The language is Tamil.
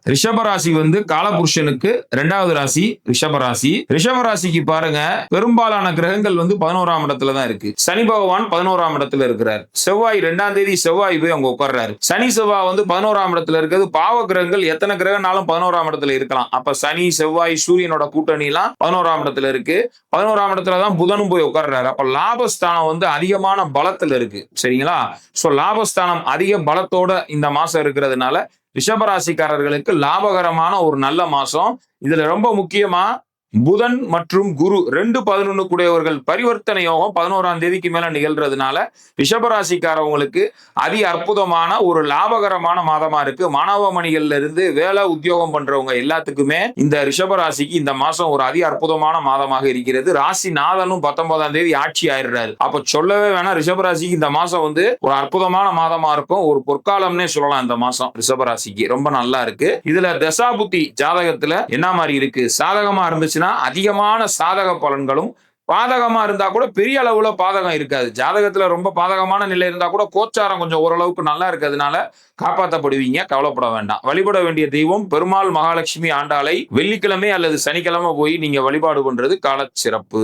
ரிஷபராசி காலபுருஷனுக்கு 2வது ராசி ரிஷபராசி. ரிஷபராசிக்கு பாருங்க, பெரும்பாலான கிரகங்கள் 11ஆம் இடத்துல தான் இருக்கு. சனி பகவான் 11ஆம் இடத்துல இருக்கிறார். செவ்வாய் 2ஆம் தேதி செவ்வாய் போய் அங்க உட்கார்றாரு. சனி செவ்வாய் 11ஆம் இடத்துல இருக்கிறது. பாவ கிரகங்கள் எத்தனை கிரகம்னாலும் 11ஆம் இடத்துல இருக்கலாம். அப்ப சனி செவ்வாய் சூரியனோட கூட்டணி எல்லாம் 11ஆம் இடத்துல இருக்கு. 11ஆம் இடத்துல தான் புதனும் போய் உட்கார்றாரு. அப்ப லாபஸ்தானம் அதிகமான பலத்துல இருக்கு. சரிங்களா? சோ லாபஸ்தானம் அதிக பலத்தோட இந்த மாசம் இருக்கிறதுனால ரிஷபராசிக்காரர்களுக்கு லாபகரமான ஒரு நல்ல மாசம். இதுல ரொம்ப முக்கியமா புதன் மற்றும் குரு 2-11 கூடியவர்கள் பரிவர்த்தனை யோகம் 11ஆம் தேதிக்கு மேல நிகழ்றதுனால ரிஷபராசிக்காரவங்களுக்கு அதி அற்புதமான ஒரு லாபகரமான மாதமா இருக்கு. மாணவ மணிகள்ல இருந்து வேலை உத்தியோகம் பண்றவங்க எல்லாத்துக்குமே இந்த ரிஷபராசிக்கு இந்த மாசம் ஒரு அதி அற்புதமான மாதமாக இருக்கிறது. ராசி நாதனும் 19ஆம் தேதி ஆட்சி ஆயிடுறாரு. அப்ப சொல்லவே வேணாம், ரிஷபராசிக்கு இந்த மாசம் ஒரு அற்புதமான மாதமா இருக்கும். ஒரு பொற்காலம்னே சொல்லலாம். இந்த மாசம் ரிஷபராசிக்கு ரொம்ப நல்லா இருக்கு. இதுல தசாபுத்தி ஜாதகத்துல என்ன மாதிரி இருக்கு? சாதகமா இருந்துச்சு அதிகமான சாதக பலன்களும், பாதகமா இருந்தா கூட பெரிய அளவுல பாதகம் இருக்காது. ஜாதகத்துல ரொம்ப பாதகமான நிலை இருந்தா கூட கோச்சாரம் கொஞ்சம் ஓரளவுக்கு நல்லா இருக்கிறதுனால காப்பாற்றப்படுவீங்க. கவலைப்பட வேண்டாம். வழிபட வேண்டிய தெய்வம் பெருமாள் மகாலட்சுமி ஆண்டாளை வெள்ளிக்கிழமை அல்லது சனிக்கிழமை போய் நீங்க வழிபாடு பண்றது கால சிறப்பு.